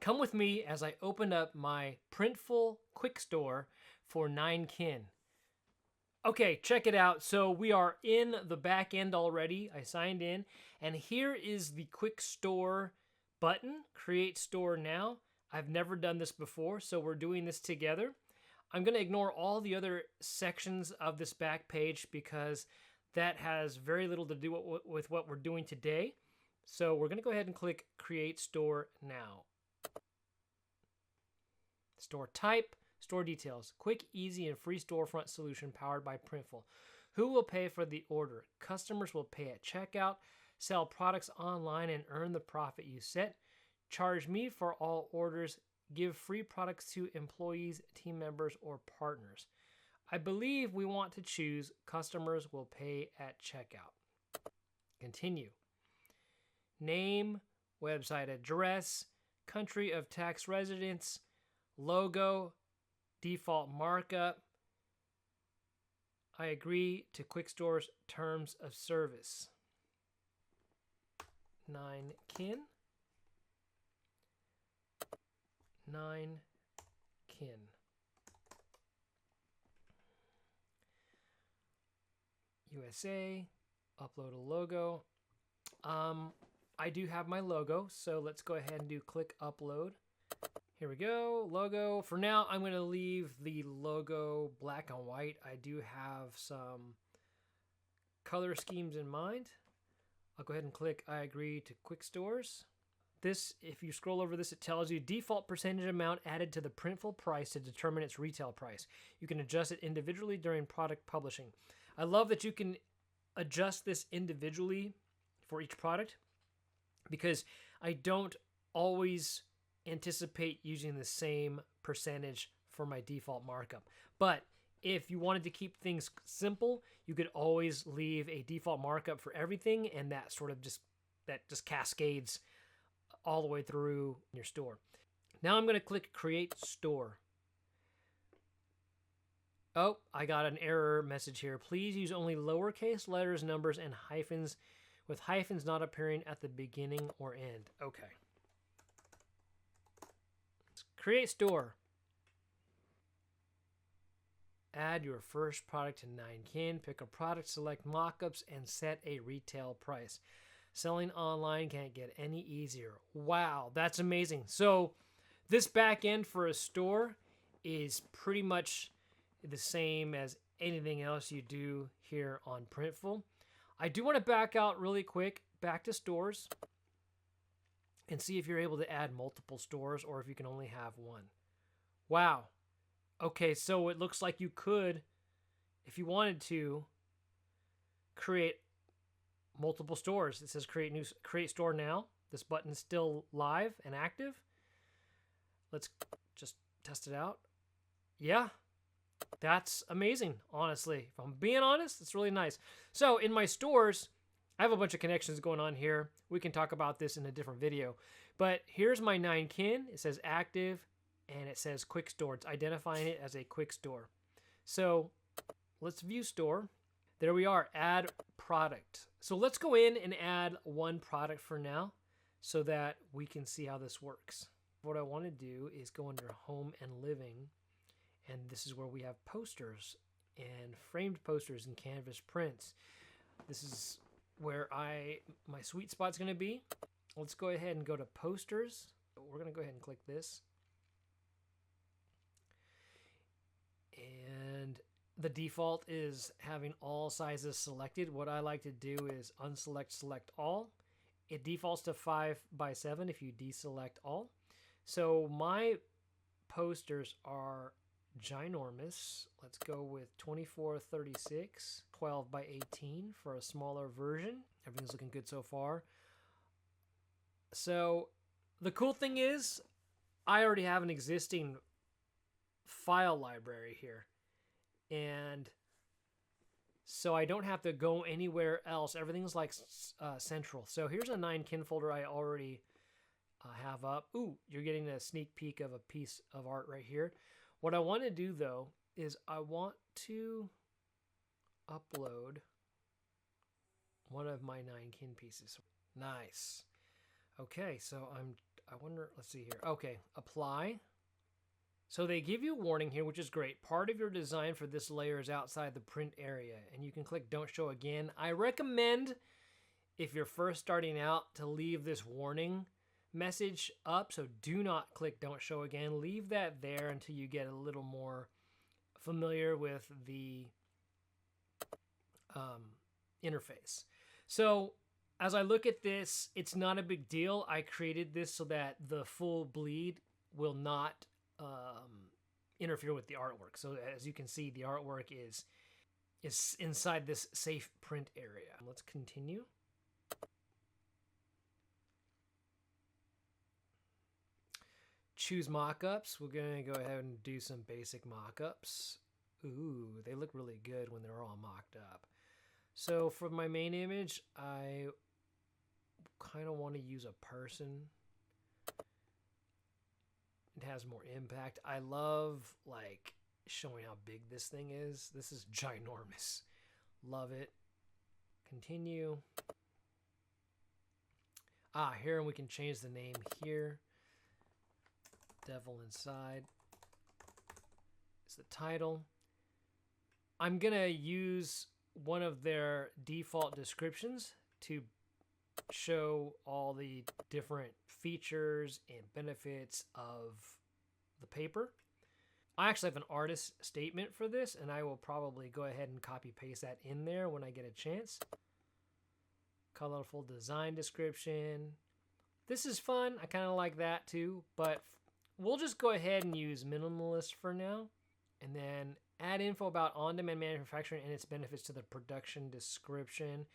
come with me as I open up my Printful Quick Store for 9kin. Okay, check it out. So we are in the back end already. I signed in, and here is the Quick Store button, Create Store Now. I've never done this before, so we're doing this together. I'm going to ignore all the other sections of this back page because that has very little to do with what we're doing today. So we're going to go ahead and click Create Store Now. Store type, store details. Quick, easy, and free storefront solution powered by Printful. Who will pay for the order? Customers will pay at checkout. Sell products online and earn the profit you set. Charge me for all orders. Give free products to employees, team members, or partners. I believe we want to choose customers will pay at checkout. Continue. Name, website address, country of tax residence, logo, default markup. I agree to Quick Store's terms of service. 9kin. 9kin. USA, upload a logo. I do have my logo, so let's go ahead and do click upload. Here we go, logo. For now, I'm going to leave the logo black and white. I do have some color schemes in mind. I'll go ahead and click I agree to Quick Stores. This, if you scroll over this, it tells you default percentage amount added to the Printful price to determine its retail price. You can adjust it individually during product publishing. I love that you can adjust this individually for each product because I don't always anticipate using the same percentage for my default markup. But if you wanted to keep things simple, you could always leave a default markup for everything, and that sort of just cascades all the way through your store. Now I'm going to click Create Store. Oh, I got an error message here. Please use only lowercase letters, numbers, and hyphens, with hyphens not appearing at the beginning or end. Okay. Create Store. Add your first product to 9kin. Pick a product, select mockups, and set a retail price. Selling online can't get any easier. Wow, that's amazing. So this back end for a store is pretty much the same as anything else you do here on Printful. I do want to back out really quick, back to stores, and see if you're able to add multiple stores or if you can only have one. Wow. Okay, so it looks like you could, if you wanted to, create multiple stores. It says create store now. This button is still live and active. Let's just test it out. Yeah, that's amazing, honestly. If I'm being honest, it's really nice. So in my stores, I have a bunch of connections going on here. We can talk about this in a different video. But here's my 9kin. It says active and it says Quick Store. It's identifying it as a Quick Store. So let's view store. There we are, add product. So let's go in and add one product for now so that we can see how this works. What I want to do is go under home and living, and this is where we have posters and framed posters and canvas prints. This is where my sweet spot's going to be. Let's go ahead and go to posters. We're going to go ahead and click this. And the default is having all sizes selected. What I like to do is unselect, select all. It defaults to 5x7 if you deselect all. So my posters are ginormous. Let's go with 24x36, 12x18 for a smaller version. Everything's looking good so far. So the cool thing is I already have an existing file library here. And so I don't have to go anywhere else. Everything's like central. So here's a 9kin folder I already have up. Ooh, you're getting a sneak peek of a piece of art right here. What I want to do though is I want to upload one of my 9kin pieces. Nice. Okay, so I wonder, let's see here. Okay, apply. So they give you a warning here, which is great. Part of your design for this layer is outside the print area, and you can click don't show again. I recommend, if you're first starting out, to leave this warning message up. So do not click don't show again. Leave that there until you get a little more familiar with the interface. So as I look at this, it's not a big deal. I created this so that the full bleed will not interfere with the artwork. So as you can see, the artwork is inside this safe print area. Let's continue. Choose mockups. We're gonna go ahead and do some basic mockups. Ooh, they look really good when they're all mocked up. So for my main image, I kind of want to use a person. It has more impact. I love like showing how big this thing is. This is ginormous. Love it. Continue. Here we can change the name here. Devil Inside is the title. I'm gonna use one of their default descriptions to show all the different features and benefits of the paper. I actually have an artist statement for this, and I will probably go ahead and copy paste that in there when I get a chance. Colorful design description. This is fun. I kind of like that too, but we'll just go ahead and use minimalist for now, and then add info about on-demand manufacturing and its benefits to the production description.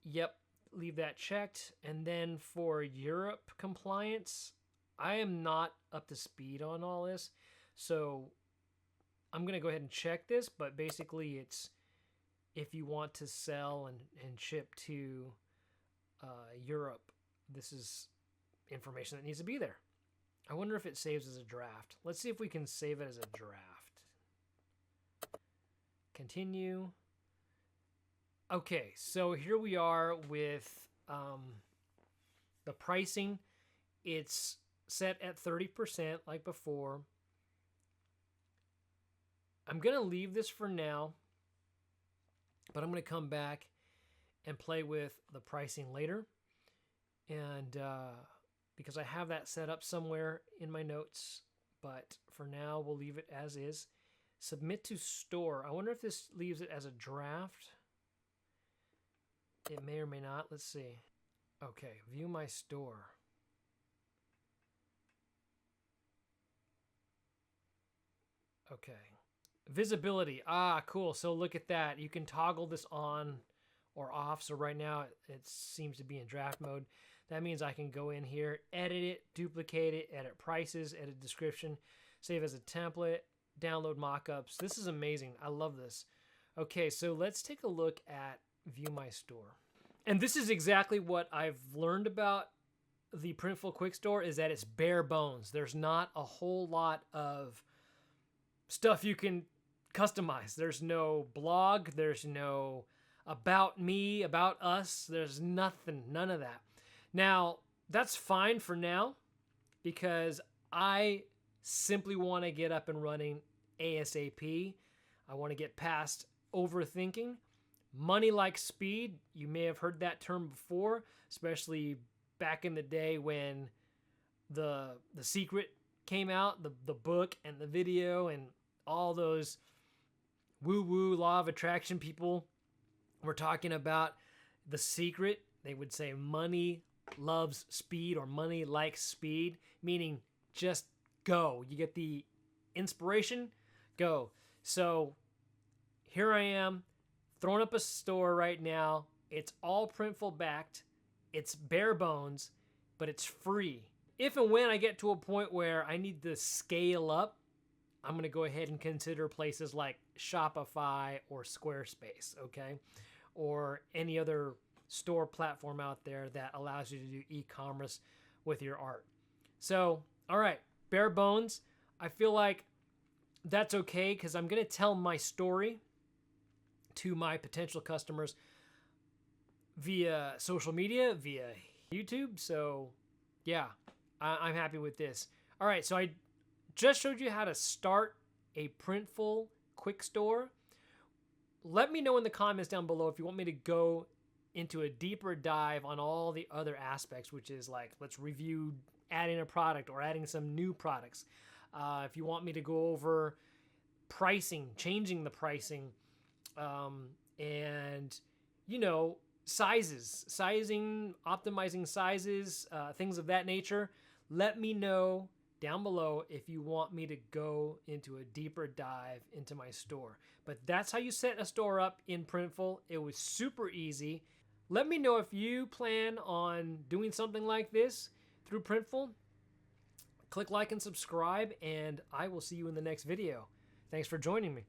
Yep, leave that checked. And then for Europe compliance, I am not up to speed on all this, so I'm going to go ahead and check this, but basically it's if you want to sell and ship to Europe, this is information that needs to be there. I wonder if it saves as a draft. Let's see if we can save it as a draft. Continue. Okay, so here we are with the pricing. It's set at 30% like before. I'm going to leave this for now, but I'm going to come back and play with the pricing later. And because I have that set up somewhere in my notes, but for now we'll leave it as is. Submit to store. I wonder if this leaves it as a draft. It may or may not. Let's see. Okay, view my store. Okay. Visibility. Cool. So look at that. You can toggle this on or off. So right now it seems to be in draft mode. That means I can go in here, edit it, duplicate it, edit prices, edit description, save as a template, download mockups. This is amazing. I love this. Okay, so let's take a look at View My Store. And this is exactly what I've learned about the Printful Quick Store, is that it's bare bones. There's not a whole lot of stuff you can customize. There's no blog. There's no about me, about us. There's nothing, none of that. Now, that's fine for now because I simply want to get up and running ASAP. I want to get past overthinking. Money like speed. You may have heard that term before, especially back in the day when the Secret came out, the book and the video, and all those woo-woo law of attraction people were talking about The Secret. They would say money loves speed, or money likes speed, meaning just go. You get the inspiration, go. So here I am, throwing up a store right now. It's all Printful backed. It's bare bones, but it's free. If and when I get to a point where I need to scale up, I'm going to go ahead and consider places like Shopify or Squarespace, okay? Or any other store platform out there that allows you to do e-commerce with your art. So, all right, bare bones. I feel like that's okay because I'm going to tell my story to my potential customers via social media, via YouTube. So, yeah, I'm happy with this. All right, so I just showed you how to start a Printful Quick Store. Let me know in the comments down below if you want me to go into a deeper dive on all the other aspects, which is like, let's review adding a product or adding some new products. If you want me to go over pricing, changing the pricing, and, you know, sizing, optimizing sizes, things of that nature, let me know down below if you want me to go into a deeper dive into my store. But that's how you set a store up in Printful. It was super easy. Let me know if you plan on doing something like this through Printful. Click like and subscribe, and I will see you in the next video. Thanks for joining me.